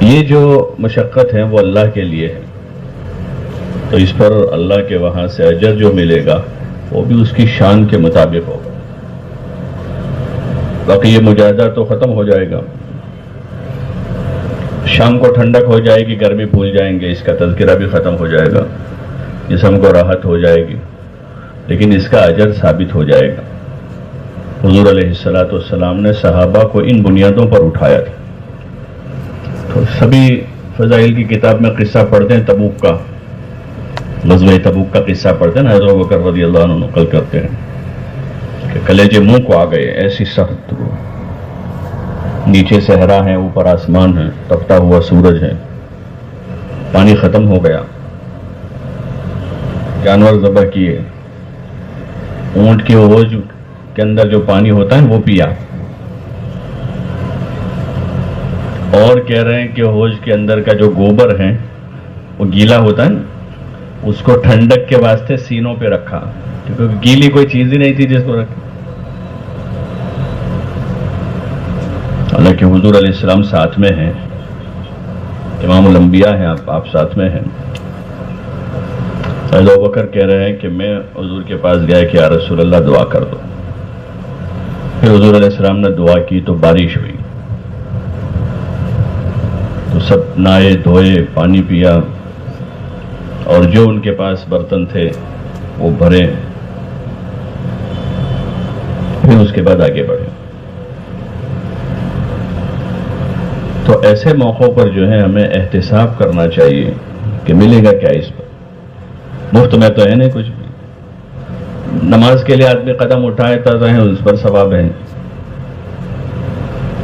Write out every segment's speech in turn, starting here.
یہ جو مشقت ہے وہ اللہ کے لیے ہے، تو اس پر اللہ کے وہاں سے اجر جو ملے گا وہ بھی اس کی شان کے مطابق ہوگا۔ باقی یہ مجاہدہ تو ختم ہو جائے گا، شام کو ٹھنڈک ہو جائے گی، گرمی بھول جائیں گے، اس کا تذکرہ بھی ختم ہو جائے گا، جسم کو راحت ہو جائے گی، لیکن اس کا اجر ثابت ہو جائے گا۔ حضور علیہ السلام نے صحابہ کو ان بنیادوں پر اٹھایا تھا۔ تو سبھی فضائل کی کتاب میں قصہ پڑھتے ہیں تبوک کا، غزوہ تبوک کا قصہ پڑھتے ہیں، حضرت ابوبکر رضی اللہ عنہ نقل کرتے ہیں کہ کلیجے منہ کو آ گئے، ایسی سخت، نیچے صحرا ہے، اوپر آسمان ہے، تپتا ہوا سورج ہے، پانی ختم ہو گیا، جانور ذبح کیے، اونٹ کے ہوج کے اندر جو پانی ہوتا ہے وہ پیا، اور کہہ رہے ہیں کہ ہوج کے اندر کا جو گوبر ہے وہ گیلا ہوتا ہے، اس کو ٹھنڈک کے واسطے سینوں پہ رکھا، کیونکہ گیلی کوئی چیز ہی نہیں تھی جس کو رکھے۔ حالانکہ حضور علیہ السلام ساتھ میں ہیں، امام الانبیاء ہیں، آپ ساتھ میں ہیں۔ حضرت ابوبکر کہہ رہے ہیں کہ میں حضور کے پاس گیا کہ یا رسول اللہ دعا کر دو، پھر حضور علیہ السلام نے دعا کی تو بارش ہوئی، تو سب نہائے دھوئے، پانی پیا، اور جو ان کے پاس برتن تھے وہ بھرے، پھر اس کے بعد آگے بڑھے۔ تو ایسے موقعوں پر جو ہے ہمیں احتساب کرنا چاہیے کہ ملے گا کیا اس پر، مفت میں تو ہے نہیں کچھ بھی۔ نماز کے لیے آدمی قدم اٹھاتا ہے، اس پر ثواب ہے،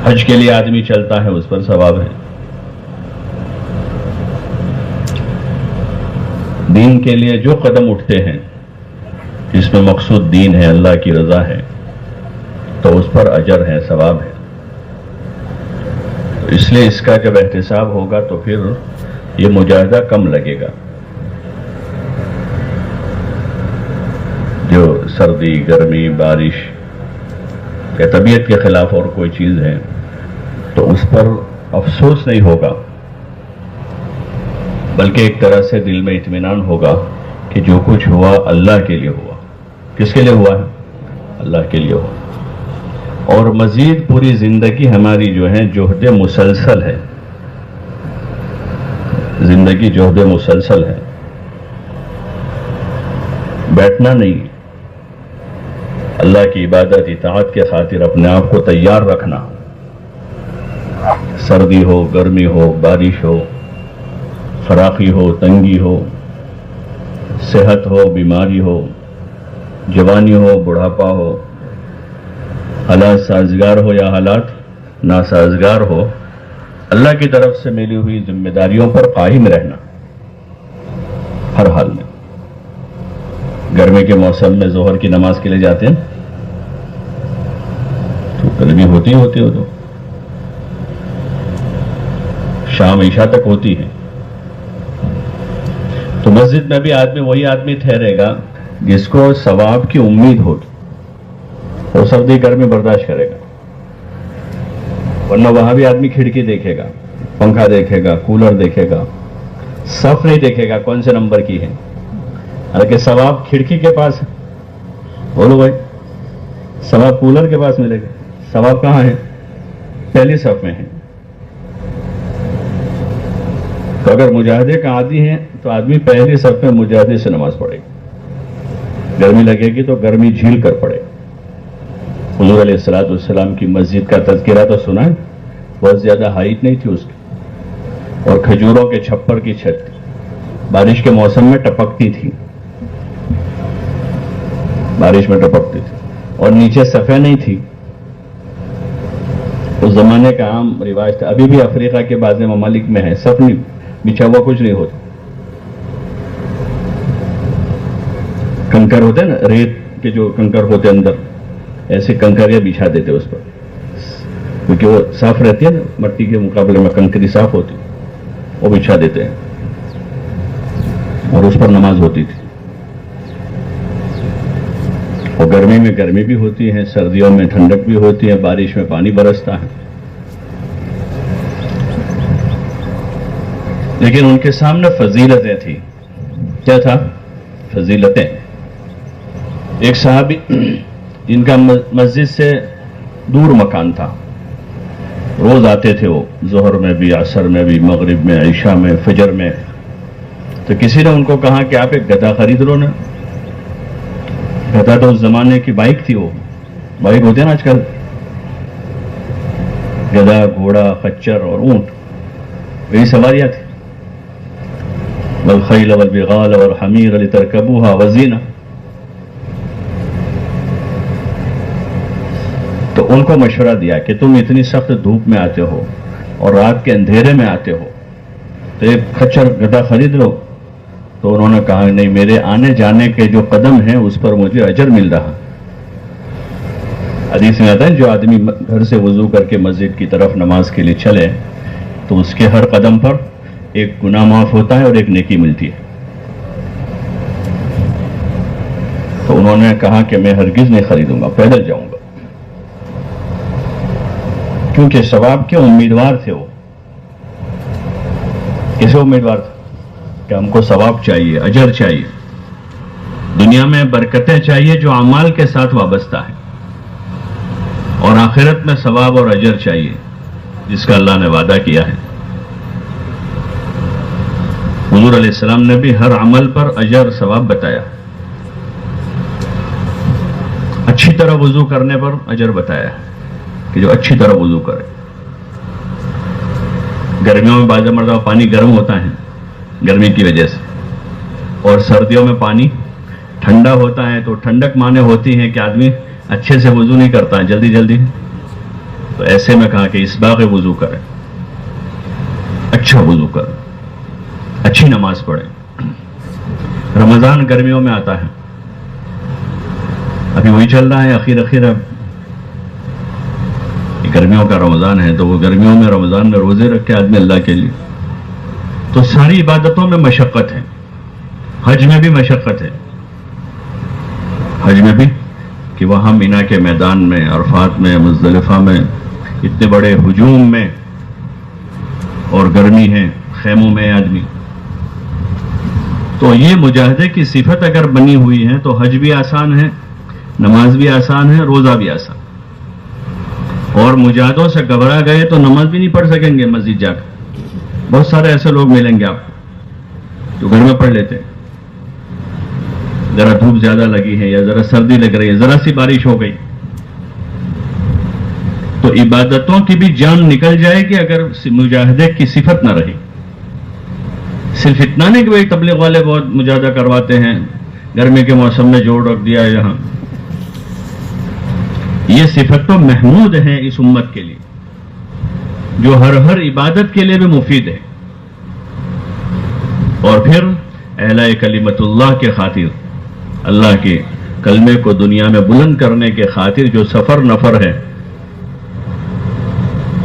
حج کے لیے آدمی چلتا ہے، اس پر ثواب ہے۔ دین کے لیے جو قدم اٹھتے ہیں جس میں مقصود دین ہے، اللہ کی رضا ہے، تو اس پر اجر ہے، ثواب ہے۔ اس لیے اس کا جب احتساب ہوگا تو پھر یہ مجاہدہ کم لگے گا۔ جو سردی، گرمی، بارش یا طبیعت کے خلاف اور کوئی چیز ہے تو اس پر افسوس نہیں ہوگا، بلکہ ایک طرح سے دل میں اطمینان ہوگا کہ جو کچھ ہوا اللہ کے لیے ہوا۔ کس کے لیے ہوا ہے؟ اللہ کے لیے ہوا۔ اور مزید پوری زندگی ہماری جو ہے جہد مسلسل ہے، زندگی جہد مسلسل ہے، بیٹھنا نہیں، اللہ کی عبادت اطاعت کے خاطر اپنے آپ کو تیار رکھنا، سردی ہو، گرمی ہو، بارش ہو، فراخی ہو، تنگی ہو، صحت ہو، بیماری ہو، جوانی ہو، بڑھاپا ہو، حالات سازگار ہو یا حالات ناسازگار ہو، اللہ کی طرف سے ملی ہوئی ذمہ داریوں پر قائم رہنا ہر حال میں۔ گرمی کے موسم میں ظہر کی نماز کے لیے جاتے ہیں تو گرمی ہوتی ہو تو شام عشاء تک ہوتی ہے، تو مسجد میں بھی وہی آدمی ٹھہرے گا جس کو ثواب کی امید ہوگی، وہ سردی گرمی برداشت کرے گا، ورنہ وہاں بھی آدمی کھڑکی دیکھے گا، پنکھا دیکھے گا، کولر دیکھے گا، صف نہیں دیکھے گا کون سے نمبر کی ہے، حالانکہ ثواب کھڑکی کے پاس ہے۔ بولو بھائی، ثواب کولر کے پاس ملے گا، ثواب کہاں ہے؟ پہلی صف میں ہے۔ تو اگر مجاہدے کا عادی ہے تو آدمی پہلی صف میں مجاہدے سے نماز پڑھے گا، گرمی لگے گی تو گرمی جھیل کر پڑے گا۔ حضور علیہ السلام کی مسجد کا تذکرہ تو سنا ہے، بہت زیادہ ہائٹ نہیں تھی اس کی، اور کھجوروں کے چھپر کی چھت تھی، بارش کے موسم میں ٹپکتی تھی، بارش میں ٹپکتی تھی، اور نیچے صفحہ نہیں تھی۔ اس زمانے کا عام رواج تھا، ابھی بھی افریقہ کے بعض ممالک میں ہے، صف نہیں بچھا ہوا، کچھ نہیں ہوتا، کنکر ہوتے ہیں نا، ریت کے جو کنکر ہوتے اندر، ایسے کنکریاں بچھا دیتے اس پر، کیونکہ وہ صاف رہتی ہے نا، مٹی کے مقابلے میں کنکری صاف ہوتی، وہ بچھا دیتے ہیں اور اس پر نماز ہوتی تھی۔ اور گرمی میں گرمی بھی ہوتی ہے، سردیوں میں ٹھنڈک بھی ہوتی ہے، بارش میں پانی برستا ہے۔ لیکن ان کے سامنے فضیلتیں تھیں. کیا تھا؟ فضیلتیں. ایک صحابی جن کا مسجد سے دور مکان تھا، روز آتے تھے وہ، ظہر میں بھی، عصر میں بھی، مغرب میں، عشاء میں، فجر میں. تو کسی نے ان کو کہا کہ آپ ایک گدھا خرید لو نا. گدھا تو اس زمانے کی بائک تھی، وہ بائک ہوتے ہیں نا آج کل، گدھا، گھوڑا، خچر اور اونٹ، یہی سواریاں تھیں. والخیل والبغال والحمیر لترکبوها وزینہ. تو ان کو مشورہ دیا کہ تم اتنی سخت دھوپ میں آتے ہو اور رات کے اندھیرے میں آتے ہو، تو ایک خچر گدھا خرید لو. تو انہوں نے کہا نہیں، میرے آنے جانے کے جو قدم ہیں اس پر مجھے اجر مل رہا. حدیث میں آتا ہے جو آدمی گھر سے وضو کر کے مسجد کی طرف نماز کے لیے چلے تو اس کے ہر قدم پر ایک گناہ معاف ہوتا ہے اور ایک نیکی ملتی ہے. تو انہوں نے کہا کہ میں ہرگز نہیں خریدوں گا، پیدل جاؤں گا. کیونکہ ثواب کے امیدوار تھے وہ. کیسے امیدوار تھے؟ کہ ہم کو ثواب چاہیے، اجر چاہیے، دنیا میں برکتیں چاہیے جو اعمال کے ساتھ وابستہ ہے، اور آخرت میں ثواب اور اجر چاہیے جس کا اللہ نے وعدہ کیا ہے. حضور علیہ السلام نے بھی ہر عمل پر اجر ثواب بتایا. اچھی طرح وضو کرنے پر اجر بتایا کہ جو اچھی طرح وضو کرے. گرمیوں میں بعض مرتبہ پانی گرم ہوتا ہے گرمی کی وجہ سے، اور سردیوں میں پانی ٹھنڈا ہوتا ہے، تو ٹھنڈک مانے ہوتی ہے کہ آدمی اچھے سے وضو نہیں کرتا، جلدی جلدی. تو ایسے میں کہا کہ اسباغ وضو کرے، اچھا وضو کرے، اچھی نماز پڑھے. رمضان گرمیوں میں آتا ہے، ابھی وہی چل رہا ہے اخیر اب گرمیوں کا رمضان ہے. تو وہ گرمیوں میں رمضان میں روزے رکھے آدمی اللہ کے لیے، تو ساری عبادتوں میں مشقت ہے. حج میں بھی مشقت ہے، حج میں بھی کہ وہاں مینا کے میدان میں، عرفات میں، مزدلفہ میں، اتنے بڑے ہجوم میں، اور گرمی ہے، خیموں میں آدمی. تو یہ مجاہدے کی صفت اگر بنی ہوئی ہے تو حج بھی آسان ہے، نماز بھی آسان ہے، روزہ بھی آسان. اور مجاہدوں سے گھبرا گئے تو نماز بھی نہیں پڑھ سکیں گے مسجد جا کر. بہت سارے ایسے لوگ ملیں گے آپ کو جو گھر میں پڑھ لیتے ہیں. ذرا دھوپ زیادہ لگی ہے یا ذرا سردی لگ رہی ہے، ذرا سی بارش ہو گئی تو عبادتوں کی بھی جان نکل جائے گی اگر مجاہدے کی صفت نہ رہی. صرف اتنا نہیں کہ وہی تبلیغ والے بہت مجاہدہ کرواتے ہیں، گرمی کے موسم میں جوڑ رکھ دیا ہے یہاں. یہ صفت تو محمود ہیں اس امت کے لیے، جو ہر عبادت کے لیے بھی مفید ہے. اور پھر اعلاء کلمت اللہ کے خاطر، اللہ کے کلمے کو دنیا میں بلند کرنے کے خاطر جو سفر نفر ہے،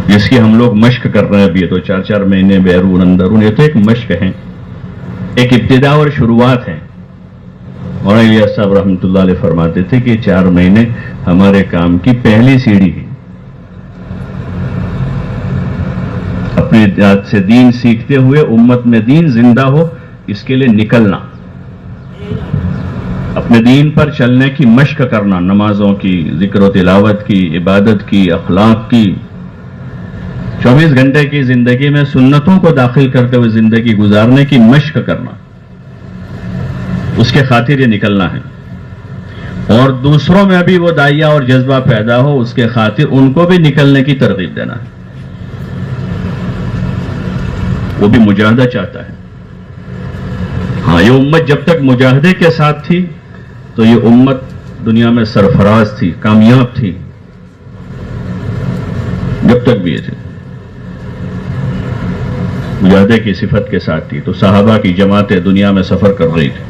جس کی ہم لوگ مشق کر رہے ہیں ابھی، تو 4 مہینے بیرون اندرون، یہ تو ایک مشق ہے، ایک ابتدا اور شروعات ہے. مولانا الیاس صاحب رحمۃ اللہ علیہ فرماتے تھے کہ 4 مہینے ہمارے کام کی پہلی سیڑھی ہے. اپنے ذات سے دین سیکھتے ہوئے امت میں دین زندہ ہو، اس کے لیے نکلنا، اپنے دین پر چلنے کی مشق کرنا، نمازوں کی، ذکر و تلاوت کی، عبادت کی، اخلاق کی. 24 گھنٹے کی زندگی میں سنتوں کو داخل کرتے ہوئے زندگی گزارنے کی مشق کرنا، اس کے خاطر یہ نکلنا ہے. اور دوسروں میں بھی وہ داعیہ اور جذبہ پیدا ہو، اس کے خاطر ان کو بھی نکلنے کی ترغیب دینا ہے. وہ بھی مجاہدہ چاہتا ہے. ہاں، یہ امت جب تک مجاہدے کے ساتھ تھی تو یہ امت دنیا میں سرفراز تھی، کامیاب تھی. جب تک بھی یہ تھی مجاہدے کی صفت کے ساتھ تھی. تو صحابہ کی جماعتیں دنیا میں سفر کر رہی تھی،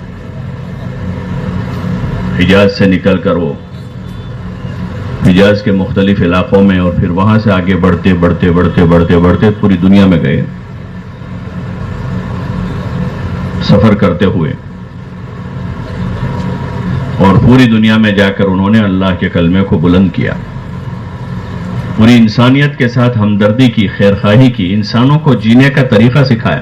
حجاز سے نکل کر وہ حجاز کے مختلف علاقوں میں، اور پھر وہاں سے آگے بڑھتے بڑھتے بڑھتے بڑھتے بڑھتے پوری دنیا میں گئے سفر کرتے ہوئے. اور پوری دنیا میں جا کر انہوں نے اللہ کے کلمے کو بلند کیا. پوری انسانیت کے ساتھ ہمدردی کی، خیرخواہی کی، انسانوں کو جینے کا طریقہ سکھایا.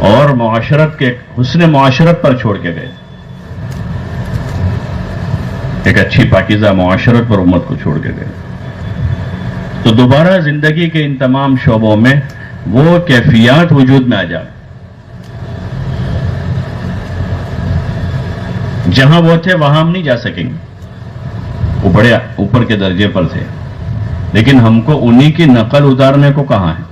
اور معاشرت کے حسن معاشرت پر چھوڑ کے گئے، ایک اچھی پاکیزہ معاشرت پر امت کو چھوڑ کے گئے. تو دوبارہ زندگی کے ان تمام شعبوں میں وہ کیفیات وجود میں آ جائیں. جہاں وہ تھے وہاں ہم نہیں جا سکیں گے، وہ بڑے اوپر کے درجے پر تھے، لیکن ہم کو انہی کی نقل اتارنے کو کہاں ہے؟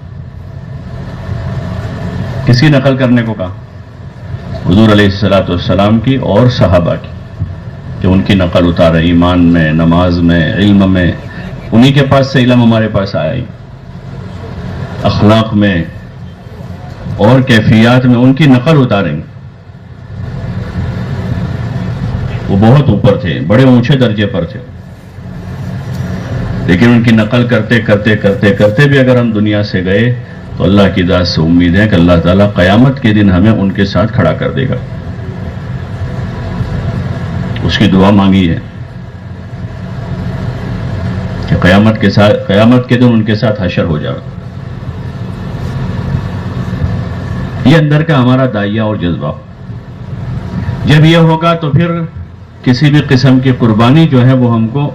کس کی نقل کرنے کو کہا؟ حضور علیہ الصلوۃ والسلام کی اور صحابہ کی، کہ ان کی نقل اتارے ایمان میں، نماز میں، علم میں. انہی کے پاس سے علم ہمارے پاس آیا ہی، اخلاق میں اور کیفیات میں ان کی نقل اتاریں. وہ بہت اوپر تھے، بڑے اونچے درجے پر تھے، لیکن ان کی نقل کرتے کرتے کرتے کرتے بھی اگر ہم دنیا سے گئے تو اللہ کی ذات سے امید ہے کہ اللہ تعالیٰ قیامت کے دن ہمیں ان کے ساتھ کھڑا کر دے گا. اس کی دعا مانگی ہے کہ قیامت کے دن ان کے ساتھ حشر ہو جائے. یہ اندر کا ہمارا داعیہ اور جذبہ. جب یہ ہوگا تو پھر کسی بھی قسم کی قربانی جو ہے وہ ہم کو